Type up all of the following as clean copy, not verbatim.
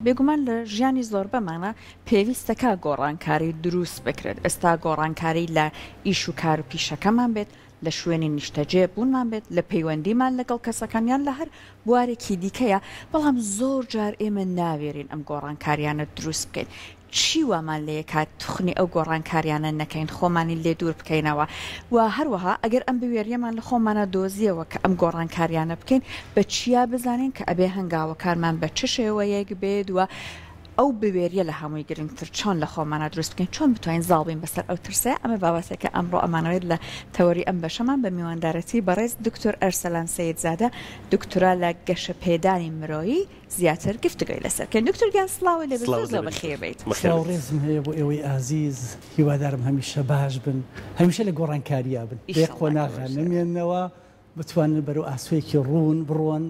بێگومان لە ژیانی زۆر بەمانە پێویستەکە گۆڕانکاری دروست بکرێت. ئێستا گۆڕانکاری لە ئیش و کار و پیشەکەمان بێت، لە شوێنی نیشتەجێ بوونمان بێت، لە پەیوەندیمان لەگەڵ کەسەکانیان لە هەر بوارێکی دیکەیە، بەڵام زۆر جار ئێمە ناوێرین ئەم گۆڕانکاریانە دروست بکەین. چی وامان لە یەکات توخنی ئەو گۆڕانکاریانە نەکەین، خۆمانی لێ دوور بکەینەوە و هەروەها ئەگەر ئەم بوێریەمان لە خۆمانە دۆزیەوە کە ئەم گۆڕانکاریانە بکەین بە چیا بزانین کە ئەبێ هەنگاوەکارمان بە چ شێوەیەک بێت و ئەو بوێریە لە هەمووی گرنگتر چۆن لە خۆمانە دروست بکەین، چۆن بتوانین زاڵبین بەسەر ئەو ترسێ. ئەمە بابەتێکە ئەمڕۆ ئەمانەوێت لە تەوەری ئەم بەشەمان بە میواندارەتی بەڕێز دکتۆر ئەرسەلان سەیدزادە، دکتۆرا لە گەشەپێدانی مرۆیی زیاتر گفتگۆی لەسەرکەین. دکتۆر گیان سڵاوی لێ زۆر بەخێر بیت. ڕێزم هەیە بۆ ئێوەی ئازیز، هیوادارم هەمیشە باش بن، هەمیشە لە گۆڕانکارییا بن، بێ خۆ ناغان نمێننەوە، بتوانن بەرەو ئاسوەیەکی ڕوون بڕۆن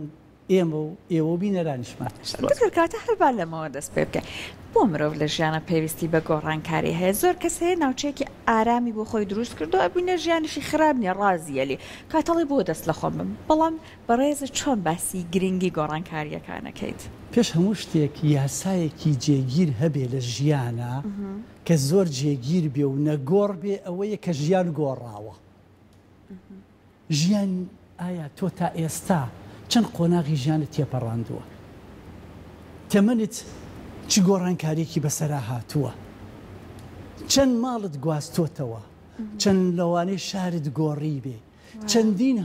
ئێمە و ئێوە بینەرانیشمان. دکتۆر کاتە هەربار لەمەوە دەست پێ بکەین. بۆ مرۆڤ لە ژیانە پێویستی بە گۆڕانکاری هەیە. زۆر کەس هەیە ناوچەیەکی ئارامی بۆ خۆی دروست کردو، ئەبووینە ژیانیشی خراپ نییە، ڕازیەلی کاتەڵی بۆ دەست لە خۆم بم، بەڵام بەڕێزە چۆن باسی گرنگی گۆڕانکاریەکانەکەیت؟ پێش هەموو شتێک یاسایەکی جێگیر هەبێ لە ژیانە کە زۆر جێگیر بێ و نەگۆڕ بێ، ئەوەیە کە ژیان گۆڕاوە. ژیان ئایا تۆ تا ئێستا چەند قۆناغی ژیانت تێپەڕاندووە؟ تەمەنت چ گۆڕانکاریەکی بەسەرا هاتووە؟ چەند ماڵت گواستۆتەوە؟ چەند لەوانەی شارت گۆڕی بێ؟ چەندین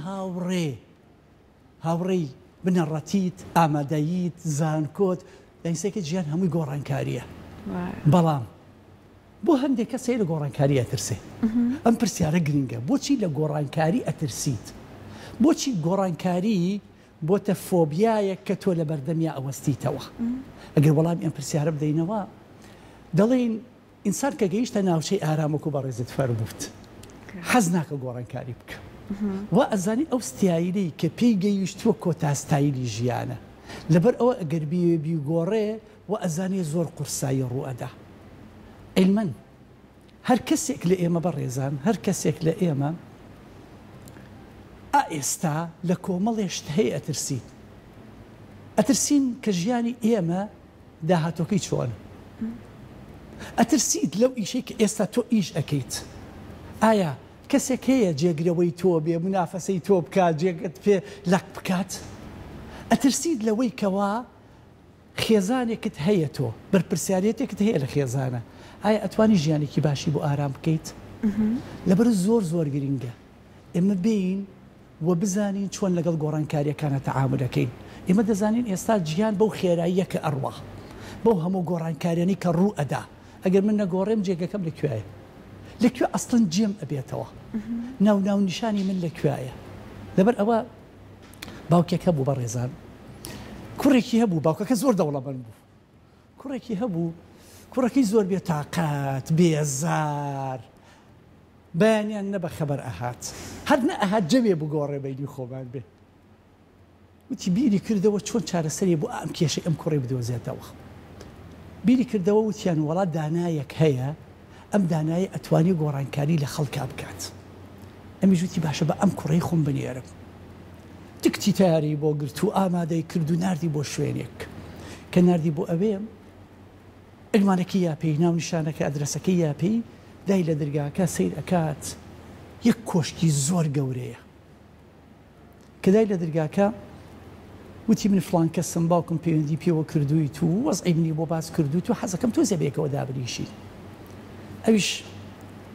هاوڕێی بنەڕەتیت، ئامادەییت، زانکۆت، دەنگسێکی ژیان هەمووی گۆڕانکاریە. بەڵام بۆ هەندێک کەس لە گۆڕانکاری ئەترسێ. ئەم پرسیارە گرنگە، بۆچی لە گۆڕانکاری ئەترسیت؟ بۆچی گۆڕانکاری بۆتە فۆبیایەک کە تۆ لە بەردەمیا ئەوەستیتەوە؟ ئەگەر وەڵامی ئەم پرسیارە بدەینەوە دەڵێن ئینسان کە گەیشتە ناوچەی ئارامەکو بەڕێزت فەرمووت حەز ناکە گۆڕانکاری بکە، وا ئەزانی ئەو ستایلەی کە پێی گەیشتووە کۆتاستایلی ژیانە، لەبەر ئەوە ئەگەر بیگۆڕێ وا ئەزانێ زۆر قورسایی ڕوئەدا. علمەن هەر کەسێک لە ئێمە بەڕێزان، هەر کەسێک لە ئێمە ئێستا لە کۆمەڵێشت هەیە ئەترسین کە ژیانی ئێمە داهاتۆکەی چۆن، ئەترسیت لەو ئیشەی کە ئێستا تۆ ئیش ئەەکەیت. ئایا کەسێک هەیە جێگرەوەی تۆ بێ، منافەسەی تۆ بکات، جێگت پێ لەک بکات؟ ئەترسیت لەوەی کەوا خێزانێکت هەیە، تۆ بەرپرسیارەتێکت هەیە لە خێزانە، ئایا ئەتوانی ژیانێکی باشی بۆ ئارام بکەیت؟ لەبەر زۆر گرنگە ئێمە بین و بزانین چۆن لەگەڵ گۆڕانکاریەکانە تەعامل دەکەین. ئێمە دەزانین ئێستا گیان بەو خێراییە کە ئەڕوا، بەو هەموو گۆڕانکاریانی کە ڕوو ئەدا. ئەگەر من نەگۆڕێم جێگەکەم لەکوێیە؟ لەکوێ ئەسڵن جێم ئەبێتەوە؟ ناو نیشانی من لەکوێیە؟ لەبەر ئەوە باوکێک هەبوو بەڕێزان، کوڕێکی هەبوو، باوکەکە زۆر دەوڵەمەند بوو، کوڕێکی هەبوو، کوڕەکەی زۆر بێتاقات، بێزار، بەیانیان نەبە خەبەر ئەهات، هەر نە ئەهات جەوێ بگۆڕێ بەینی خۆمان بێ. وتی بیری کردەوە چۆن چارەسەری بۆ ئەم کێشەی ئەم کوڕی بدۆزێتەوە. بیری کردەوە وتیان وەڵا دانایەک هەیە، ئەم دانایە ئەتوانی گۆڕانکاری لە خەڵکا بکات. ئەمیش وتی باشە بە ئەم کوڕەی خۆم بنێرم. تکتی تاری بۆ گرت و ئامادەی کرد و نردی بۆ شوێنێک کە نردی بۆ ئەوێ ئەگمانەکەی یاپەی، ناو نیشانەکە ئەدرەسەکەی یاپەی دای لە دەرگاکە سیر ئەکات. یەک کۆشکی زۆر گەورەیە کە دای لە دەرگاکە وتی من فڵان کەسم، باوکم پەیوەندی پێوە کردووی تو وەزعی منی بۆ باس کردو، تو حەزەکەم تۆزێ بێکەوە دابریشی. ئەویش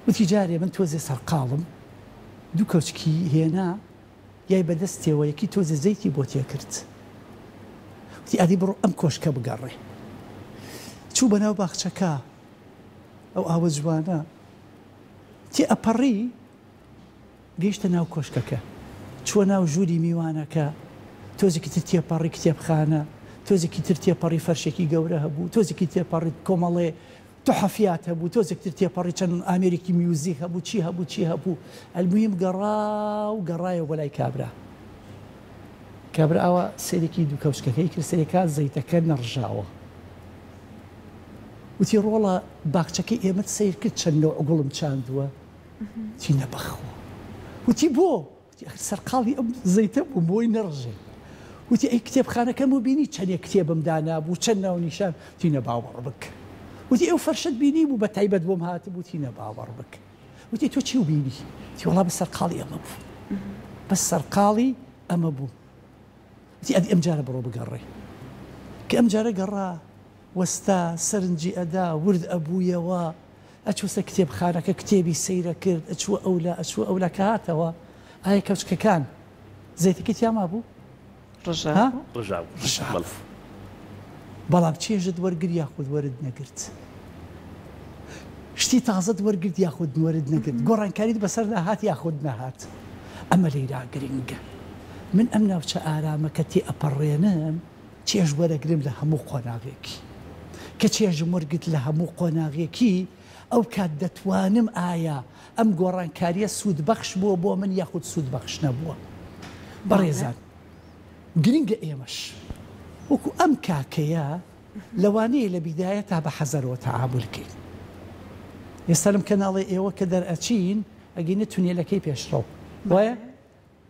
وتی جارێ من تۆزێ سەرقاڵم، دوو کەوچکی هێنا یای بەدەستێەوە، یەکی تۆزێ زەیتی بۆ تێکرد. وتی ئادی بڕۆ ئەم کۆشکە بگەڕێ. چوو بەناو باخچەکە، ئەو ئاوە جوانە تێ ئەپەڕی، گەیشتە ناو کۆشکەکە، چووە ناو ژووری میوانەکە، تۆزێکی تر تێپەڕی کتێبخانە، تۆزێکی تر تێپەڕی فەرشێکی گەورە هەبوو، تۆزێکی تێپەڕی کۆمەڵێ تۆحەفیات هەبوو، تۆزێک تر تێپەڕی چەند ئامێرێکی میوزیک هەبوو، چی هەبوو. ئەلمویم گەڕایە بۆ لای کابرا. کابرا ئەوە سێرێکی دوو کەوچکەکەی کرد، سێرێکا زەیتەکە نەڕژاوە. وتی ڕۆڵە باخچەکەی ئێمە سیر کرد چەند لەو ئەگوڵم چاندووە. چی نەبەخەوە. وتی بۆ؟ سەرقاڵی ئەم زەیتە بوو بۆی نەڕژێ. وتی ئەی کتێبخانەکەم و بینی چەندێک کتێبم دانابوو چەند ناونیشان تینە باوەڕ بک وتی ئەو فەرشت بینی بوو بە تایبەت بۆم هاتبوو تینە باوەڕ بک وتی تۆ چی و بینی تی وەڵا بە سەرقاڵی ئەمە بوو بە سەرقاڵی ئەمە بوو وتی ئەم جارە بڕۆ بگەڕێ کە ئەم جارە گەڕا وەستا سەرنجی ئەدا ورد ئەبوویەوە ئەچووسە کتێبخانەکە کتێبی سەیرە کرد ئەچووە ئەولا کە هاتەوە ئایا کەوچکەکان زەیتەکەی تیاما بوو ڕژاو بەڵام چێژت وەرگر یاخود وەرد نەگرت شتی تازت وەرگرت یاخود وەرد نەگرت گۆڕانکاریت بەسەر نەهات یاخود نەهات ئەمە لەیرا گرنگە من ئەم ناوچە ئارامە کە تێ ئەپەڕێنم چێژ وەرەگرم لە هەموو قۆناغێکی کە چێژم وەرگرت لە هەموو قۆناغێکی ئەو کات دەتوانم ئایا ئەم گۆڕانکاریە سوودبەخش بووە بۆ من یاخود سوودبەخش نەبووە بەڕێزان گرنگە ئێمەش وەکو ئەم کاکەیە لەوانەیە لە بیدایە تا بە حەزەرەوە تەعامولکەین ئێستا لەم کەناڵی ئێوە کە دەرئەچین ئەگەینە تونێلەکەی پێشڕەو وایە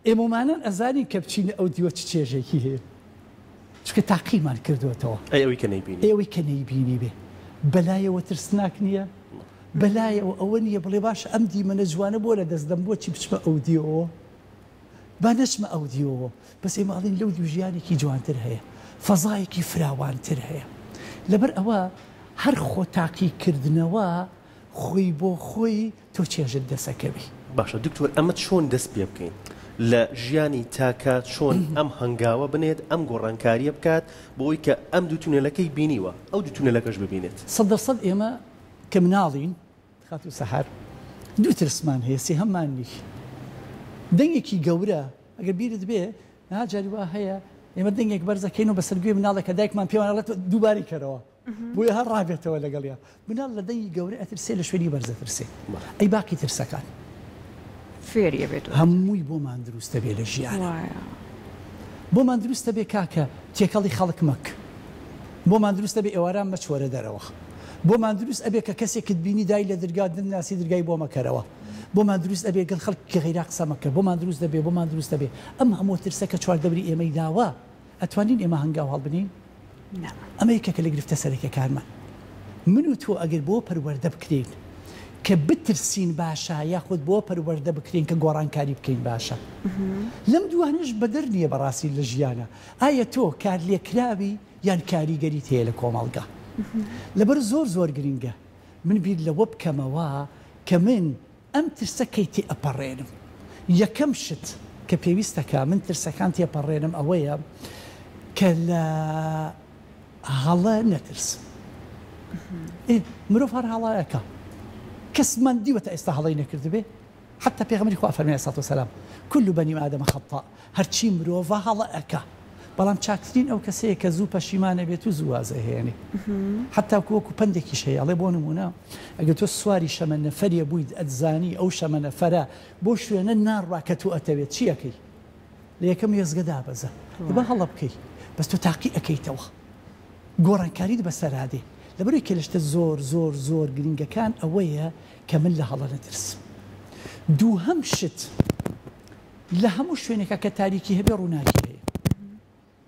ئێمەمانان ئەزانین کە بچینە ئەو دیوە چ چێژێکی هەیە چکە تاقیمان کردوێتەوە ئەوەی کە نەیبینی بێ بەلایەوە ترسناک نییە بەلایەوە ئەوە نییە بڵێ باشە ئەم دیمەنە جوانە بۆ لە دەستدەم بۆچی بچمە ئەو دیەوە با نەچمە ئەو دیەوە بەس ئێمە ئەڵین لەو دی ژیانێکی جوانتر هەیە فەزایەکی فراوانتر هەیە لەبەر ئەوە هەر خۆ تاقیکردنەوە خۆی بۆ خۆی تۆ چێژت دەسەکەوی باشە دکتۆر ئەمە چۆن دەست پێ بکەین لە ژیانی تاکە چۆن ئەم هەنگاوە بنێت ئەم گۆڕانکاریە بکات بۆی کە ئەم دوو تونێلەکەی بینیوە ئەو دوو تونێلەکەش ببینێت 100% ئێمە کە مناڵین خات و سەحار دوو ترسمان هەیە سێ هەممان نی دەنگێکی گەورە ئەگەر بیرت بێ جاری وا هەیە ئێمە دەنگێک بەرزەکەین و بەسەرگوێ مناڵێکە دایکمان پێوانڵێت دووباری کەرەوە بۆیە هەر ڕابێتەوە لەگەڵیا مناڵ لە دەنگی گەورە ئەترسێ لە شوێنی بەرزەترسێ ئەی باقی ترسەکان فێریە بێت هەمووی بۆمان دروستە بێ لە ژیان بۆمان دروستە بێ کاکە تێکەڵی خەڵک مەک بۆمان دروستە بێ ئێواران مەچوەرە دەرەوە بۆمان دروست ئەبێ کە کەسێکت بینی دای لە دەرگا دناسی دەرگای بۆ مەکەرەوە بۆمان دروست ئەبێ گەڵ خەڵکی غەیرا قسە مەکە بۆمان دروست دەبێ بۆمان دروست دەبێ ئەم هەموو ترسەکە چواردەبری ئێمەی داوە ئەتوانین ئێمە هەنگاو هەڵبنین ئەمە یەکێکە لە گرفتە سەرەکیەکانمان من و تۆ ئەگەر بۆ پەروەردە بکرێن کە بترسین باشە یاخود بۆ پەروەردە بکرێن کە گۆڕانکاری بکەین باشە لەم دوانش بەدەر نییە بەڕاستی لە ژیانە ئایا تۆ کار لێکراوی یان کاریگەریت هەیە لە کۆمەڵگا لەبەر زۆر گرنگە من بیر لەوە بکەمەوە کە من ئەم ترسەکەی تێ ئەپەڕێنم یەکەم شت کە پێویستەکە من ترسەکان تێپەڕێنم ئەوەیە کە لە هەڵە نەترسم مرۆڤ هەر هەڵایەکە کەسمان دیوەتە ئێستا هەڵی نەکرد بێ حتى پێغەمبەری خوا فەرمێ سەڵات وسەلام كل بني آدم خطاء هەرچی مرۆڤە هەڵەیەکە بەڵام چاکترین ئەو کەسەیە کە زوو پەشیمانە بێت و زووازە هێنێ حتا وەکو پندێکیش هەیە ئەڵێ بۆ نمونە ئەگەر تۆ سواری شەمە نەفەریە بوویت ئەتزانی ئەو شەمە نەفەرە بۆ شوێنە ناڕوا کە تۆ ئەتەوێت چیەکەی لە یەکەم ێزگە دابەزە بە هەڵە بکەی بەس تۆ تاقی ئەەکەیتەوە گۆڕانکاریت بەسەرادێ لەبەرەوەی کە لەشتە زۆر گرنگەکان ئەوەیە کە من لە هەڵە نەترسم دووهەم شت لە هەموو شوێنێکە کە تاریکی هەبێ ڕووناکی هەیە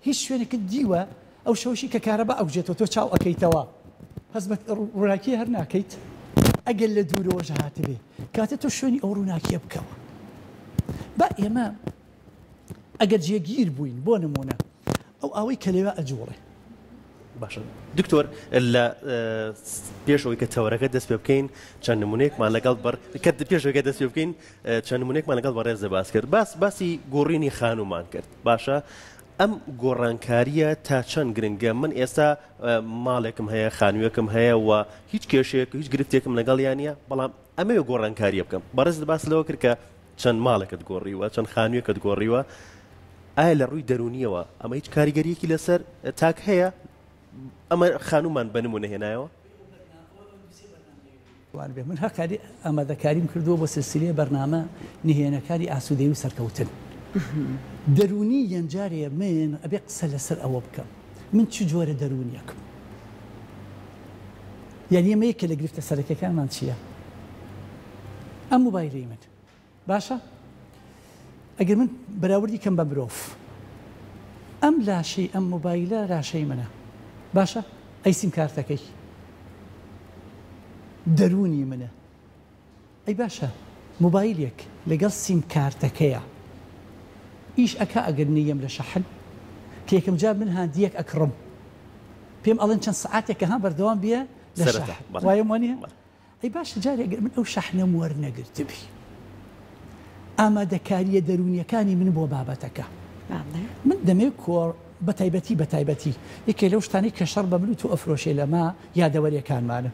هیچ شوێنێکت دیوە ئەو شەوشی کە کارەبا ئەوژێتەوە تۆ چاو ئەەکەیتەوە هەز بە ڕووناکی هەر ناکەیت ئەگەر لە دوورەوەژە هاتبێ کاتە تۆ شوێنی ئەو ڕووناکیە بکەوە با ئێمە ئەگەر جێگیر بووین بۆ نمونە ئەو ئاوەی کە لێوە ئەجوڵێ باشە دکتۆر لە پێشەوەی کە تەوەرەکە دەست پێ بکەین چەند نمونەیەکمان لەگەڵ کە پێشەوەی دەست پێ بکەین چەند نمونەیەکمان لەگەڵ بەڕێز باس کرد باسی گۆڕینی خانومان کرد باشە ئەم گۆڕانکاریە تا چەند گرنگە من ئێستا ماڵێکم هەیە خانوویەکم هەیە و هیچ کێشەیەک هیچ گرفتێکم لەگەڵ یانە بەڵام ئەمەوێ گۆڕانکاریە بکەم بەڕێز باس لەوە کرد کە چەند ماڵێکت گۆڕیوە چەند خانوویەکت گۆڕیوە ئایا لە ڕووی دەرونیەوە ئەمە هیچ کاریگەریەکی لەسەر تاک هەیە ئەمە خانومان بە نمونە هێنایەوە من هەرکاری ئامادەکاریم کردووە بۆ سلسلەیە بەرنامە نهێنەکاری ئاسوودەیی و سەرکەوتن دەرونی یەنجارێ من ئەبێ قسە لەسەر ئەوە بکەم من چ جۆرە دەرونیەکەم یعنی ئەمە یەکێ لە گرفتە سەرەکیەکانمان چییە ئەم موبایلەی من باشە ئەگەر من بەراوردی کەم بە مرۆڤ ئەم لاشەی ئەم مۆبایلە لاشەی منە باشە ئەی سیم کارتەکەی دەرونی منە ئەی باشە مۆبایلێک لەگەڵ سیم کارتەکەیە ئیش ئەکا ئەگەر نیەم لە شەحن کە یەکەم جار من هاندیەک ئەکڕم پێم ئەڵێن چەند سعاتێکە ها بەردەوام بێ لە شەحن وایە وانە ئەی باشە جارێ ئەگەر من ئەو شەحنەم وەرنەگرتبی ئامادەکاریە دەرونیەکانی من بۆ بابەتەکە من دەمێ کۆڕ بە تایبەتی یەکێ لەو شتانی کە شەڕ بە من و تۆ ئەفرۆشێ لەما یادەوەریەکانمانە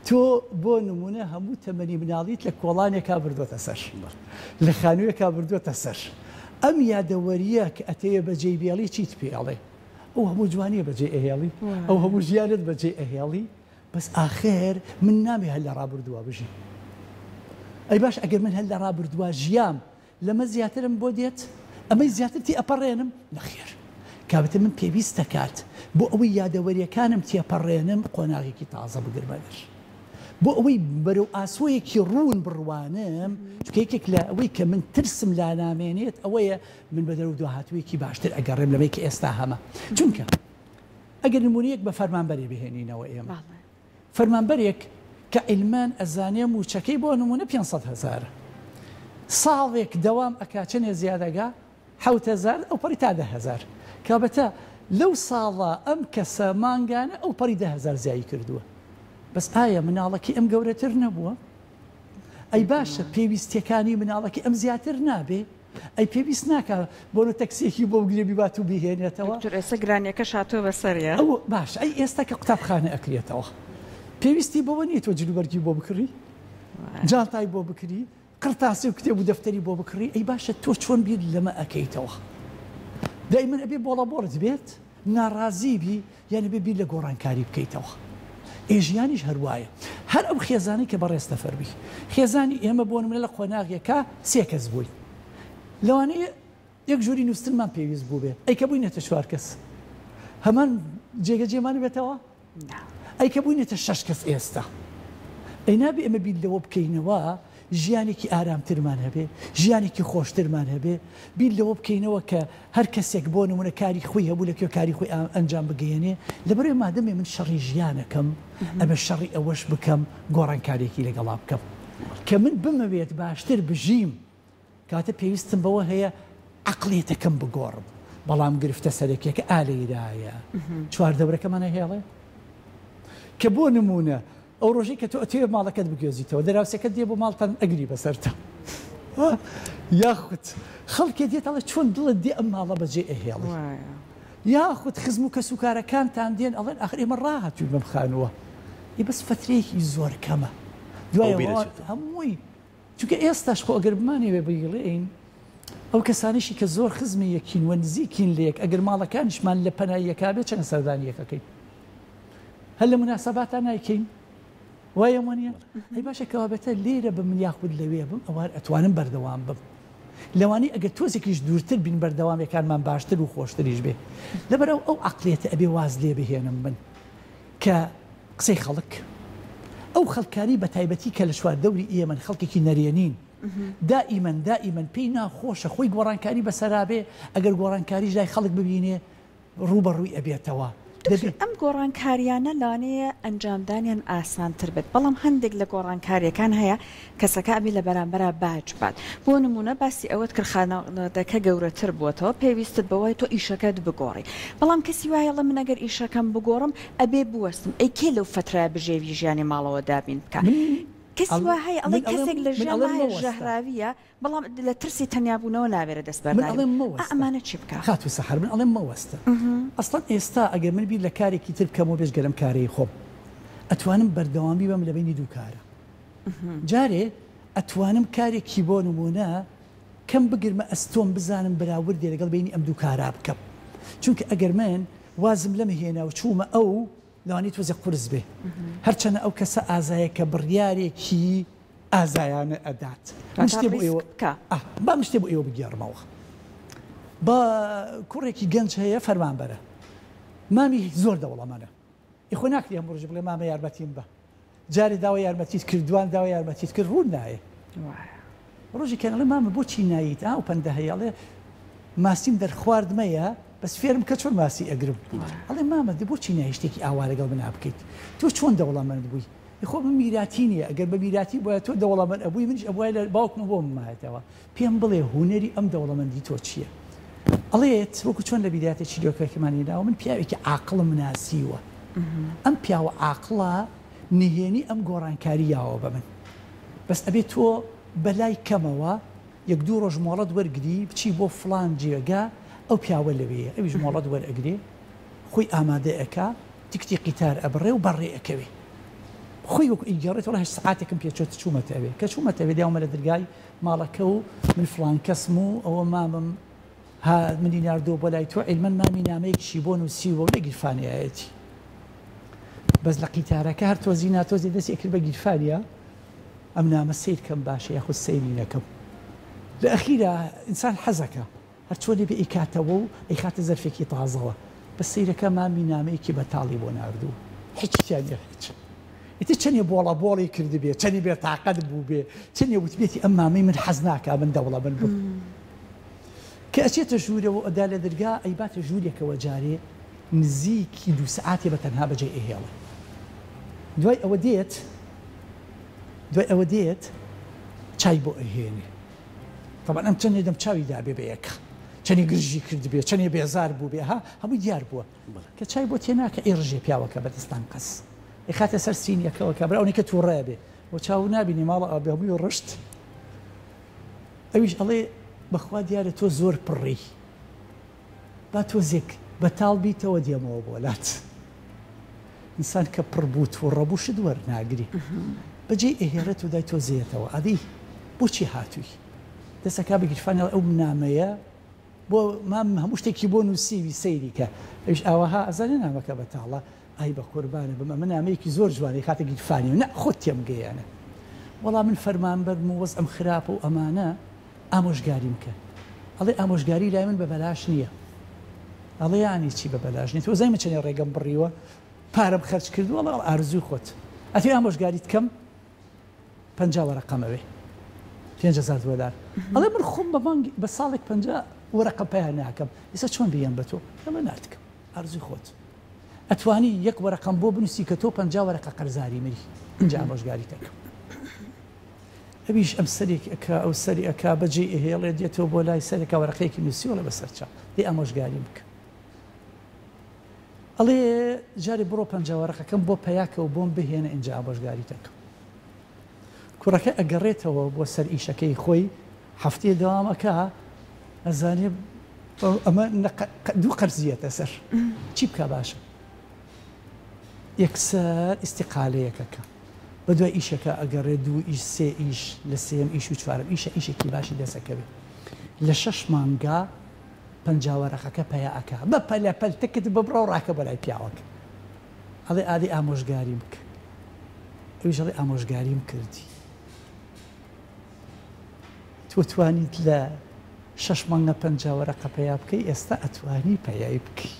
تۆ بۆ نمونە هەموو تەمەنی مناڵیت لە کۆڵانێکا بردوۆتە سەر لە خانوویەکا بردوۆتە سەر ئەم یادەوەریە کە ئەتەیە بەجێ بێڵی چیت پێڵێ ئەو هەموو جوانیە بەجێ ئەهێڵی ئەو هەموو ژیانت بەجێ ئەهێڵی بەس ئاخر من نامێ هەل لە ڕابردووە بژی ئەی باش ئەگەر من هەل لە ڕابردووە ژیام لەمە زیاترم بۆ دێت ئەمەی زیاترتی ئەپەڕێنم نەخێر کابتە من پێویستە کات بۆ ئەوەی یادەوەریەکانم تێپەڕێنم قۆناغێکی تازە بگرمەدەر بۆ ئەوەی بەرەو ئاسۆیەکی ڕوون بڕوانم چکەیەکێک لە ئەوەی کە من ترسم لا نامێنێت ئەوەیە من بە دەرەو دوهاتوویەکی باشتر ئەگەڕێم لەوەی کە ئێستا هەمە چونکە ئەگەر نمونەیەک بە فەرمانبەری بهێنینەوە ئێمە فەرمانبەرێک کە ئیلمان ئەزانێ موچەکەی بۆ نمونە 500,000 ساڵێک دەوام ئەکاچنێ زیادەگا 7,000 ئەو پەری تا 10,000 کابەتە لەو ساڵە ئەم کەسە مانگانە ئەو پەری 10,000 زیایی کردووە بەس ئایا مناڵەکە ئەم گەورەتر نەبووە؟ ئەی باشە پێویستیەکانی مناڵەکە ئەم زیاتر نابێ ئەی پێویست ناکە بۆنە تەکسیەکی بۆ بگرێ بیبات و بهێنێتەوە ئێستا گرانیەکە شاتۆ بەسەریە ئەو باش ئەی ئێستا کە قوتابخانە ئەکرێتەوە پێویستی بەوە نیە تۆ جلوبەرگی بۆ بکڕی جانتای بۆ بکری قرتاسی و کتێب و دەفتەری بۆ بکڕی ئەی باشە تۆ چۆن بیر لەمە ئەەکەیتەوە دایمەن ئەبێ بۆڵە بۆڕت بێت ناڕازیبی یعنی ببیر لە گۆڕانکاری بکەیتەوە ئێژیانیش هەروایە هەر ئەو خێزانی کە بەڕێستە فەرمی خێزانی ئێمە بۆ نمونە لە قۆناغیەکە 3 کەس بووی لەوانەیە یەک ژووری نووسنمان پێویست بوو بێ ئەی کە بووینێتە 4 کەس هەمان جێگەجێمان بێتەوە ئەی کە بووینێتە 6 کەس ئێستا ئەی نابێ ئەمە بیر لەوە بکەینەوە ژیانێکی ئارامترمان هەبێ ژیانێکی خۆشترمان هەبێ بیر لەوە بکەینەوە کە هەر کەسێک بۆ نمونە کاری خۆی هەبوو لە کاری خۆی ئەنجام بگەێنێ لەبەرەوەی مادەمێ من شەڕی ژیانەکەم ئەبە شەڕی ئەوەش بکەم گۆڕانکارێکی لەگەڵا بکەم کە من بمەوێت باشتر بژیم کاتە پێویستم بەوە هەیە عەقڵیەتەکەم بگۆڕم بەڵام گرفتە سەرێکیەکە ئالەیرایە چواردەورەکەمانە هێڵێ کە بۆ نمونە ئەو ڕۆژی کە تۆ ئەتوێ ماڵەکەت بگوێزیتەوە دەراوسەکەت دێ بۆ ماڵتان ئەگری بەسەرتە یاخود خەڵکێ دێتەڵە چۆن دڵت دێ ئەم ماڵە بەجێ ئەهێڵی یاخود خزم و کەسوکارەکانتان دێن ئەڵێن ئاخر ئێمە ڕاهاتووی بەم خانووە ئی بەس فترەیەکی زۆر کەمە دوای هەمووی چونکە ئێستاش خۆ ئەگەر بمانێوێ بگڵێین ئەو کەسانیشی کە زۆر خزمی یەکین وە نزیکین لێک ئەگەر ماڵەکانیشمان لە پەناییەکا بێت چەنە سەردانیەکەکەین هەر لە مناسەباتان نایکەین وایە وانە ئەی باشە کەوابێتە لێرە بە من یاخود لەوێ بم ئەوان ئەتوانم بەردەوام بم لەوانی ئەگەر تۆزێکیش دوورتر بین بەردەوامەکانمان باشتر و خۆشتریش بێ لەبەرەوە ئەو عەقڵیەتە ئەبێ واز لێ بهێنم من کە قسەی خەڵک ئەو خەڵکاری بە تایبەتی کە لە چواردەوری ئێمە خەڵکێکی نەرێنین دائیمەن پێی ناخۆشە خۆی گۆڕانکاری بەسەرابێ ئەگەر گۆڕانکاری ژای خەڵک ببینێ ڕوبەڕووی ئەبێتەوە ئەم گۆڕانکاریانە لانەیە ئەنجامدانیان ئاسانتر بێت بەڵام هەندێک لە گۆڕانکاریەکان هەیە کەسەکە ئەبێ لە بەرامبەرە باج بات بۆ نمونە باسی ئەوەت کرخانەکە گەورەتر بووەتەوە پێویستت بەوەی تۆ ئیشەکەت بگۆڕی بەڵام کەسی وایەڵە من ئەگەر ئیشەکەم بگۆڕم ئەبێ بوەستم ئەی کێ لەو فترە بژێوی ژیانی ماڵەوە دابین بکە کەسی وا هەیە ئەڵێ کەسێک لە ژیان ژەهراویە بەڵام لە ترسی تەنیابوونەوە ناوێرە دەست بەرداری ئەمانە چی بکە خاتوو سەحر من ئەڵێم مەوەستە ئەسڵەن ئێستا ئەگەر من بیر لە کارێکی تر بکەم و بێژگەرم کارەی خۆم ئەتوانم بەردەوامی بەم لە بینی دوو کارە جارێ ئەتوانم کارێکی بۆ نمونە کەم بگرمە ئەستۆم بزانم بەراوردێ لەگەڵ بینی ئەم دوو کارا بکەم چونکە ئەگەر من وازم لەمە هێنا و چوومە ئەو لەوانی تۆزێ قورس بێ هەرچەنە ئەو کەسە ئازایە کە بڕیارێکی ئازایانە ئەدات با شتێ بۆ ئێوە بگێڕمەوە بە کوڕێکی گەنج هەیە فەرمانبەرە مامی زۆر دەوڵەمەنە ئیخۆ ناکری هەم ڕۆژ بڵێ مامە یارمەتیم بە جاری داوای یارمەتیت کردوان داوای یارمەتیت کرد ڕوون نایە ڕۆژی کەنەڵێ مامە بۆچی ناییت ئاو پەندە هەیەڵێ ئەی باشە ئەگەر من بیر لە کارێکی تر بکەم و بێژگەرم کارەی خۆم ئەتوانم بەردەوامی بەم لە بینی دوو کارە ماسیم دەرخواردمەیە بەس فێرم کە چۆن ماسی ئەگرم ئەڵێ مامە بۆچی نایشتێکی ئاوا لەگەڵ بنا بکەیت تۆ چۆن دەوڵەمەند بووی خۆ من میراتی نییە ئەگەر بە میراتی بۆە تۆ دەوڵەمەند ئەبووی منش ئەبووای لە باوکم بۆ ممایەتەوە پێم بڵێ هوەری ئەم دەوڵەمەندی تۆ چییە ئەڵێت وەکو چۆن لە بیداتێکی لۆکەکەمانی داوە من پیاوێکی عاقڵم ناسیوە ئەم پیاوە عاقڵە نهێنی ئەم گۆڕانکاری یاوە بە من بەس ئەبێت تۆ بەلای کەمەوە یەک دوو ڕۆژ مۆڵەت وەرگری بچی بۆ فڵان جێگا ئەو پیاوە لەوەیە ئەویش مۆڵەت وەرئەگرێ خۆی ئامادە ئەکا تیکتی قیتار ئەبڕێ و بەڕێ ئەکەوێ خۆی وەکو ئیگەڕێتەوە هەشت سەعاتێکم پێچۆت چوومەتەوێ کە چوومەتەوێ دیاومە لە دەرگای ماڵەکە و من فڵان کەسم و ئەوە مامم منی ناردۆ بۆ لای تۆ عیلمەن مامی نامەیەکشی بۆ نووسیوە و لە گیرفانیایەتی بەس لە قیتارەکە هەر تۆزی ناتۆزی دەستی کرد بە گیرفانیا ئەم نامە سیر کەم باشە یاخود سەیری نەکەم لە ئەخیرە ئینسان حەزەکە هەر چۆنی بە ئیکاتەوە و ئەیخاتە زەرفێکی تازەوە بە سیرەکە مامی نامەیەکی بەتاڵی بۆ ناردوو هیچیان هیچ ئیتر چەندێ بۆڵە بۆڵی کرد بێ چەندی بێ تاقەت بوو بێ چەندێ وتبێتی ئەم مامەی من حەز ناکە من دەوڵەمەند بوو کە ئەچێتە ژوورەوە ئەدا لە دەرگا ئەیباتە ژوورێکەوە جارێ نزیکی 2 سەعاتی بە تەنها بەجێ ئێهێڵە دوای ئەوە دێت چای بۆ ئەهێنێ طبعا ئەم چەندێ دەم چاوی دابێ بە یەکە چەندی گرژی کرد بێ چەندێ بێزار بوو بێ ها هەمووی دیار بووە کە چای بۆ تێناکە ئێڕژێ پیاوەکە بەدەستان قەس خاتە سەر سینیەکەەوە کە براونی کە تووڕێ بێ بۆ چاو نبینی ماڵە ئابێ هەمووی ڕشت ئەویش ئەڵێ بەخوا دیارە تۆ زۆر پڕی با تۆزێک بەتاڵ بیتەوە دێمەوە بۆلات ئینسان کە پڕ بوو تووڕەبوو شت وەرناگری بەجێ ئێهێرەت و دای تۆزێتەوە ئەدی بۆچی هاتووی دەسەکا بەگیرفانەوە ئەو نامەیە بۆ مام هەموو شتێکی بۆ نووسیوی سەیری کە ئەوش ئاوەها ئەزانێ نامەکە بەتاڵە ئای بە قوربانە بم ئەمە نامەیەکی زۆر جوانی خاتە گیرفانی و نە خۆت تێم گەیانە وەڵام من فەرمانبەرم و وەز ئەم خراپە و ئەمانە ئامۆژگاریم کە ئەڵێ ئامۆژگاری لای من بە بەلاش نییە ئەڵێ یانی چی بە بەلاش نیە تۆ زەیمە چەندێ ڕێگەم بڕیوە پارەم خەرج کردو وەڵام ئارزووی خۆت ئەتی ئامۆژگاریت کەم 50 وەرەقەمەوێ 5,000 دلار ئەڵێ من خۆم بە ساڵێک 50 وەرەقە پێیان ناکەم ئێستا چۆن بیان بە تۆ ئەمە ناتکەم ئارزووی خۆت ئەتوانی یەک وەرەقەم بۆ بنووسی کە تۆ 50 وەرەقە قەرزاری مری اینجا ئامۆژگاری دەکەم ئەویش ئەم سەرێک ئەکا ئەو سەری ئەکا بەجێ ئێهێڵێ دێتەوە بۆ لای سەرێکا وەرەقەیەکی نووسیوە لە بەسەر چاو دێ ئامۆژگاریم بکە ئەڵێ جارێ بڕۆ 50 وەرەقەکەم بۆ پەیاکەوە بۆم بهێنە اینجا ئامۆژگاری دەکەم کوڕەکە ئەگەڕێتەوە بۆ سەر ئیشەکەی خۆی هەفتەیە دەوامەکە ئەزانێ ئەمە دوو قەرزیەتە سەر چی بکە باشە یەکسەر ئیستیقالەیەکەکە بە دوای ئیشەکە ئەگەڕێ 2 ئیش 3 ئیش لە 3ەم ئیش و 4ەم ئیشێکی باشی دەسەکەوێت لە 6 مانگا 50 وەرەقەکە پەیاکە بە پەلەپەلتەکت ببڕە و ڕاکە بەلای پیاوەکە ئەڵێ ئادی ئامۆژگاریم بکە ئەویش ئەڵێ ئامۆژگاریم کردی تۆ توانیت لە 6 مانگە 50 وەرەقە پەیا بکەی ئێستا ئەتوانی پەیایی بکەی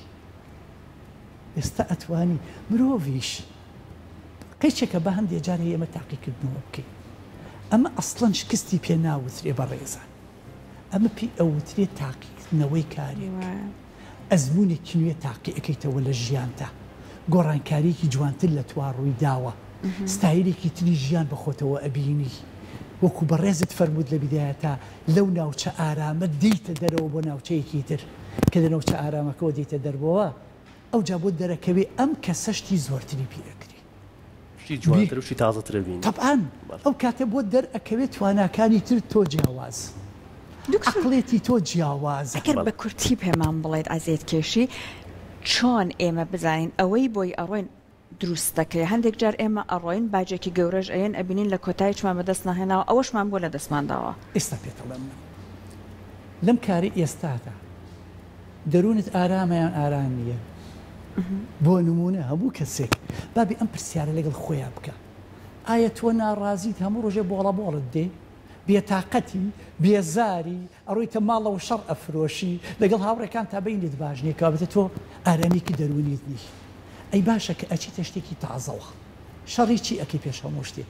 ئێستا ئەتوانی مرۆڤیش قەیچێکە بە هەندێک جارێ ئێمە تاقیکردنەوە بکەین ئەمە ئەسڵەن شکستی پێ ناوترێ بە ڕێزان ئەمە پێی ئەوترێت تاقیکردنەوەی کارێک ئەزمونێکی نوێ تاقی ئەەکەیتەوە لە ژیانتا گۆڕانکاریەکی جوانتر لە توا ڕووی داوە ستایلێکی تری ژیان بەخۆتەوە ئەبینی وەکو بەڕێزت فەرمود لە بیدایەتە لەو ناوچە ئارامە دیتە دەرەوە بۆ ناوچەیەکی تر کە لە ناوچە ئارامەکەەوە دیتە دەربەوە ئەو جا بۆ دەرەکەوێ ئەم کەسەشتی زۆرتری پێەکری جوانتر وشی تازەتر بین طبعاً ئەو کاتە بۆ دەرئەکەوێت تواناکانی تر تۆ جیاواز عقلێتی تۆ جیاوازە ئەگەر بە کورتی پێمان بڵێت ئازێت کێشی چۆن ئێمە بزانین ئەوەی بۆی ئەڕۆین دروست دەکرێت هەندێک جار ئێمە ئەڕۆین باجێکی گەورەش ئەیەن ئەبینین لە کۆتاییمان بەدەست ناهێناوە ئەوەشمان بۆ لە دەستمانداوە ئێستا پێتەڵێم لەم کاری ئێستادا دەروونت ئارامەیان ئارام نییە بۆ نمونە هەموو کەسێک بابی ئەم پرسیارە لەگەڵ خۆیان بکە ئایا تۆ ناڕازیت هەموو ڕۆژێ بۆڵەت دێ بێتاقەتی بێزاری ئەڕۆیتە ماڵەوە شەڕ ئەفرۆشی لەگەڵ هاوڕێکان تا بینێت باش نییە کابێتە تۆ ئارامێکی دەروونیت نی ئەی باشە کە ئەچیتە شتێکی تازەوە شەڕی چی ئەکی پێش هەموو شتێ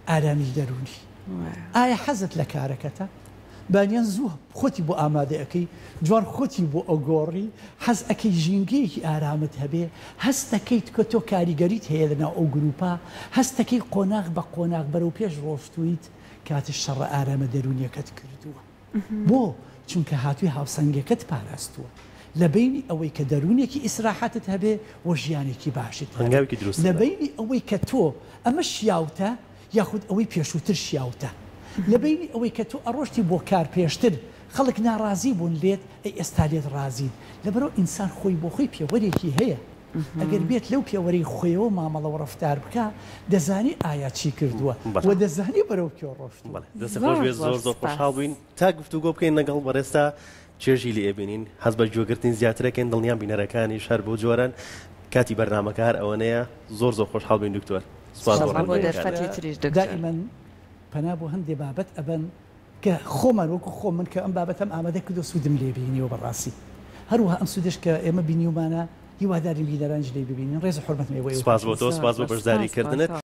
ئارامی دەرونی ئایا حەزت لە کارەکەتە بانیان زوو خۆتی بۆ ئامادەەکەی جوان خۆتی بۆ ئەوگۆڕی حەز ئەەکەی ژینگەیەکی ئارامت هەبێ هەستەکەیت کە تۆ کاریگەریت هەیە لەناو ئەو گروپا هەستەکەی قۆناغ بە قۆناغ بەرەو پێش ڕۆشتویت کاتش شەڕە ئارامە دەرونیەکەت کردووە بۆ چونکە هاتووی هاوسەنگەکەت پاراستووە لە بینی ئەوەی کە دەرونێکی ئیسراحەتت هەبێ و ژیانێکی باشت لە بینی ئەوەی کە تۆ ئەمە شیاوتە یاخود ئەوەی پێشووتر شیاوتە لە بینی ئەوەی کە تۆ ئەڕۆشتی بۆ کار پێشتر خەڵک ناڕازی بوون لێت ئەی ئێستا لێت ڕازین لەبەرەوە ئینسان خۆی بۆ خۆی پێوەرێکی هەیە ئەگەر بێت لەو پێوەری خۆیەوە مامەڵە و ڕەفتار بکە دەزانی ئایا چی کردووە و دەزانی بەرەو پێ ڕۆشت زۆر زۆر خۆشحاڵ بووین تا گفتوگۆ بکەین لەگەڵ بەڕێستا چێژی لێ بینین حەز بە جۆگرتنی زیاترەکەن دڵنیان بینەرەکانی شەر بۆ جۆران کاتی بەرنامەکار ئەوەنەیە زۆر خۆشحاڵ بووین دکتۆر دائیمەن پەنا بۆ هەندێ بابەت ئەبەن کە خۆمان وەکو خۆ من کە ئەم بابەتەم ئامادە کردو سوودم لێ بینیەوە بەڕاستی هەروەها ئەم سوودش کە ئێمە بینیومانە هیواداری لیدەرانج لێ ببینین ڕێز حورمەت مێوەی سپاس بۆ تۆ سپاس بۆ بەشداریکردنت